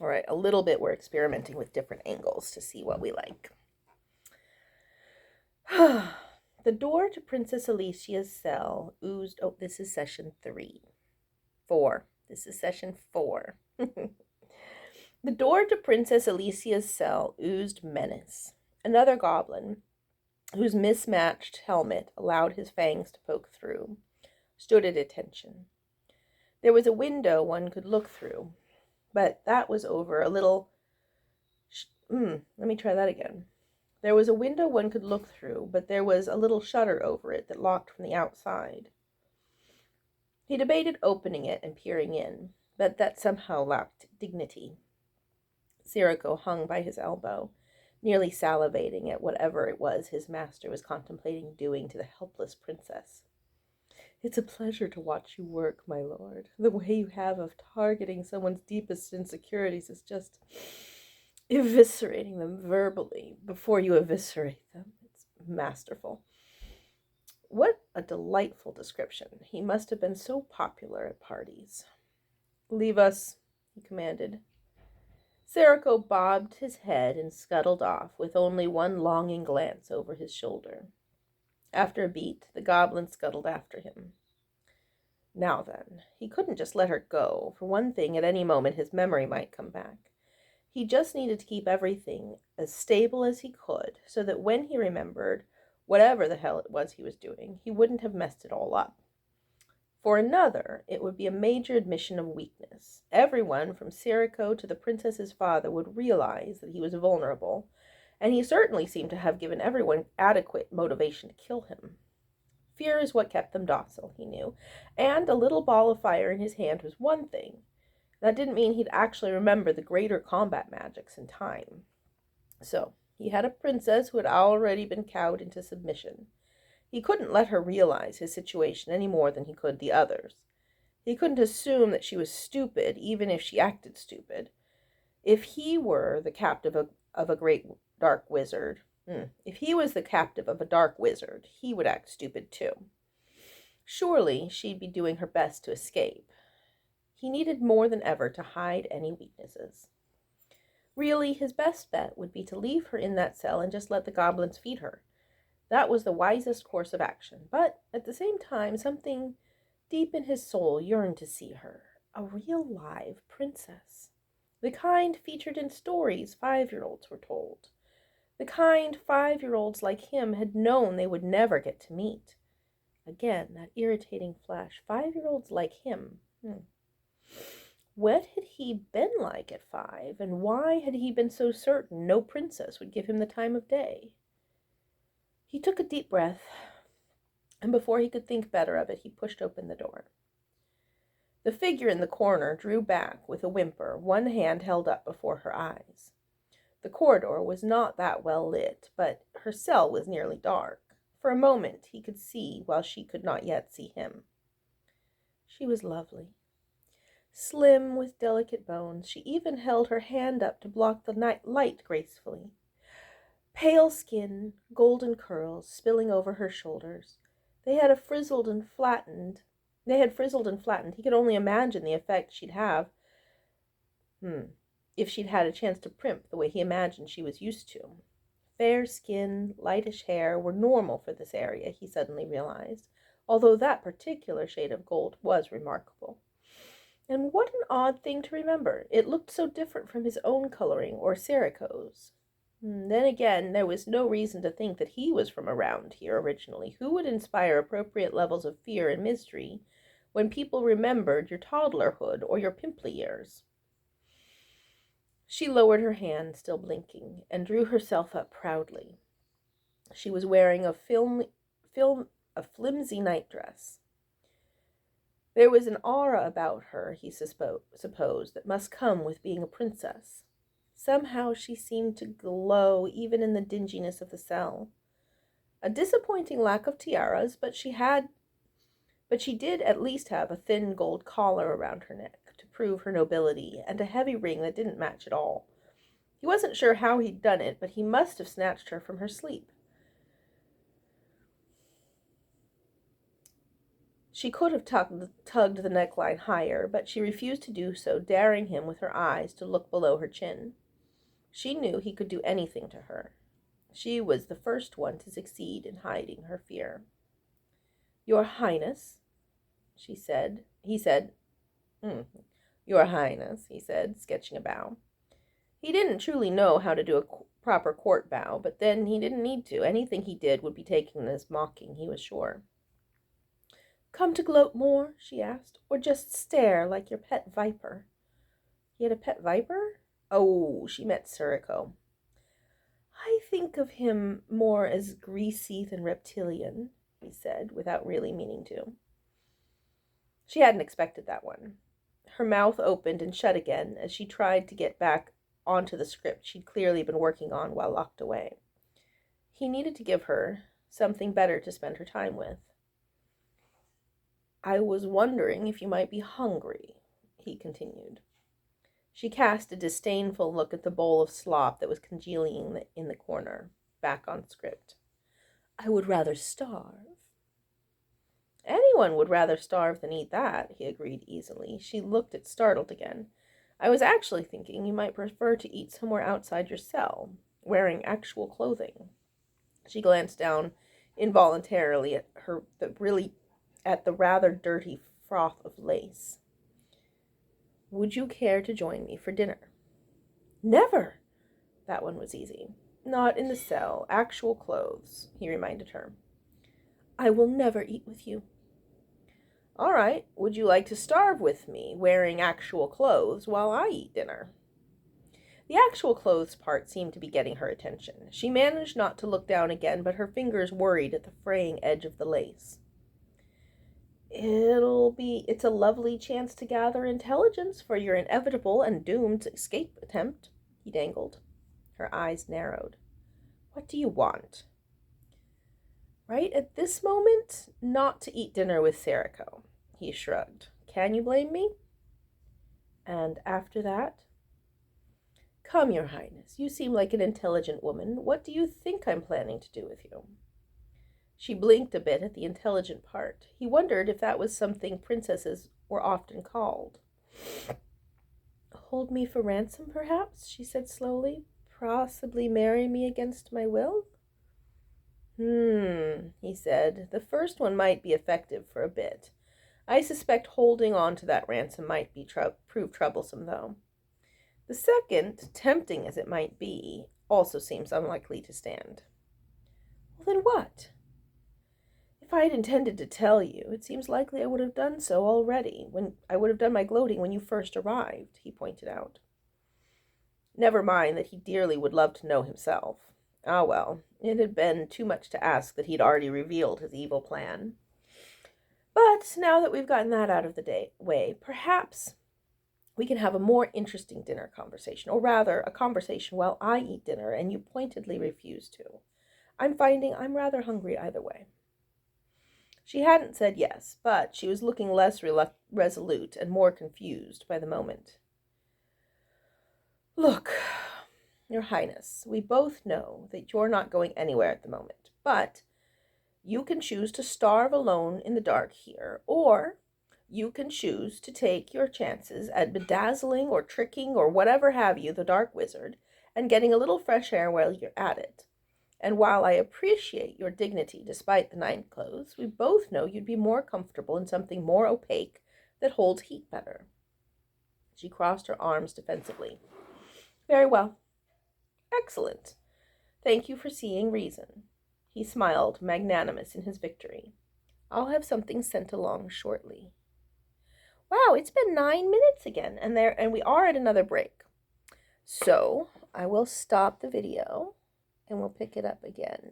All right, a little bit we're experimenting with different angles to see what we like. The door to Princess Alicia's cell oozed. Oh, this is session 4. This is session 4. The door to Princess Alicia's cell oozed menace. Another goblin, whose mismatched helmet allowed his fangs to poke through, stood at attention. There was a window one could look through, but that was over a little. Let me try that again. There was a window one could look through, but there was a little shutter over it that locked from the outside. He debated opening it and peering in, but that somehow lacked dignity. Sirocco hung by his elbow, nearly salivating at whatever it was his master was contemplating doing to the helpless princess. "It's a pleasure to watch you work, my lord. The way you have of targeting someone's deepest insecurities is just eviscerating them verbally before you eviscerate them. It's masterful." What a delightful description. He must have been so popular at parties. "Leave us," he commanded. Sirocco bobbed his head and scuttled off, with only one longing glance over his shoulder. After a beat, the goblin scuttled after him. Now then, he couldn't just let her go. For one thing, at any moment his memory might come back. He just needed to keep everything as stable as he could, so that when he remembered whatever the hell it was he was doing, he wouldn't have messed it all up. For another, it would be a major admission of weakness. Everyone, from Sirocco to the princess's father, would realize that he was vulnerable, and he certainly seemed to have given everyone adequate motivation to kill him. Fear is what kept them docile, he knew, and a little ball of fire in his hand was one thing. That didn't mean he'd actually remember the greater combat magics in time. So, he had a princess who had already been cowed into submission. He couldn't let her realize his situation any more than he could the others. He couldn't assume that she was stupid, even if she acted stupid. If he were the captive of a great dark wizard, if he was the captive of a dark wizard, he would act stupid too. Surely she'd be doing her best to escape. He needed more than ever to hide any weaknesses. Really, his best bet would be to leave her in that cell and just let the goblins feed her. That was the wisest course of action, but at the same time, something deep in his soul yearned to see her, a real live princess. The kind featured in stories 5-year-olds were told. The kind 5-year-olds like him had known they would never get to meet. Again, that irritating flash. 5-year-olds like him. What had he been like at 5, and why had he been so certain no princess would give him the time of day? He took a deep breath, and before he could think better of it, he pushed open the door. The figure in the corner drew back with a whimper, one hand held up before her eyes. The corridor was not that well lit, but her cell was nearly dark. For a moment he could see while she could not yet see him. She was lovely. Slim, with delicate bones, she even held her hand up to block the night light gracefully. Pale skin, golden curls spilling over her shoulders. They had frizzled and flattened. He could only imagine the effect she'd have if she'd had a chance to primp the way he imagined she was used to. Fair skin, lightish hair were normal for this area, he suddenly realized, although that particular shade of gold was remarkable. And what an odd thing to remember. It looked so different from his own coloring or Sirocco's. Then again, there was no reason to think that he was from around here originally. Who would inspire appropriate levels of fear and mystery when people remembered your toddlerhood or your pimply years? She lowered her hand, still blinking, and drew herself up proudly. She was wearing a flimsy nightdress. There was an aura about her, he supposed, that must come with being a princess. Somehow she seemed to glow even in the dinginess of the cell. A disappointing lack of tiaras, but she did at least have a thin gold collar around her neck to prove her nobility, and a heavy ring that didn't match at all. He wasn't sure how he'd done it, but he must have snatched her from her sleep. She could have tugged the neckline higher, but she refused to do so, daring him with her eyes to look below her chin. She knew he could do anything to her. She was the first one to succeed in hiding her fear. "Your Highness," she said. He said, "Your Highness," he said, sketching a bow. He didn't truly know how to do a proper court bow, but then he didn't need to. Anything he did would be taken as mocking, he was sure. "Come to gloat more?" she asked, "or just stare like your pet viper?" He had a pet viper? Oh, she meant Sirocco. "I think of him more as greasy than reptilian," he said, without really meaning to. She hadn't expected that one. Her mouth opened and shut again as she tried to get back onto the script she'd clearly been working on while locked away. He needed to give her something better to spend her time with. "I was wondering if you might be hungry," he continued. She cast a disdainful look at the bowl of slop that was congealing in the corner, back on script. "I would rather starve." "Anyone would rather starve than eat that," he agreed easily. She looked startled again. "I was actually thinking you might prefer to eat somewhere outside your cell, wearing actual clothing." She glanced down involuntarily at the rather dirty froth of lace. "Would you care to join me for dinner?" "Never!" That one was easy. "Not in the cell. Actual clothes," he reminded her. "I will never eat with you." "All right. Would you like to starve with me, wearing actual clothes, while I eat dinner?" The actual clothes part seemed to be getting her attention. She managed not to look down again, but her fingers worried at the fraying edge of the lace. It's a lovely chance to gather intelligence for your inevitable and doomed escape attempt," he dangled. Her eyes narrowed. "What do you want?" "Right at this moment, not to eat dinner with Sirocco," he shrugged. "Can you blame me?" "And after that?" "Come, Your Highness, you seem like an intelligent woman. What do you think I'm planning to do with you?" She blinked a bit at the intelligent part. He wondered if that was something princesses were often called. "Hold me for ransom, perhaps," she said slowly. "Possibly marry me against my will?" He said. "The first one might be effective for a bit. I suspect holding on to that ransom might prove troublesome, though. The second, tempting as it might be, also seems unlikely to stand." "Well, then what?" "If I had intended to tell you, it seems likely I would have done so already, when I would have done my gloating when you first arrived," he pointed out. Never mind that he dearly would love to know himself. Ah, well, it had been too much to ask that he'd already revealed his evil plan. "But now that we've gotten that out of the way, perhaps we can have a more interesting dinner conversation, or rather, a conversation while I eat dinner and you pointedly refuse to. I'm finding I'm rather hungry either way." She hadn't said yes, but she was looking less resolute and more confused by the moment. "Look, Your Highness, we both know that you're not going anywhere at the moment, but you can choose to starve alone in the dark here, or you can choose to take your chances at bedazzling or tricking or whatever have you the Dark Wizard and getting a little fresh air while you're at it. And while I appreciate your dignity despite the night clothes, we both know you'd be more comfortable in something more opaque that holds heat better." She crossed her arms defensively. "Very well. Excellent. Thank you for seeing reason." He smiled, magnanimous in his victory. "I'll have something sent along shortly." Wow, it's been 9 minutes again, and we are at another break. So I will stop the video and we'll pick it up again.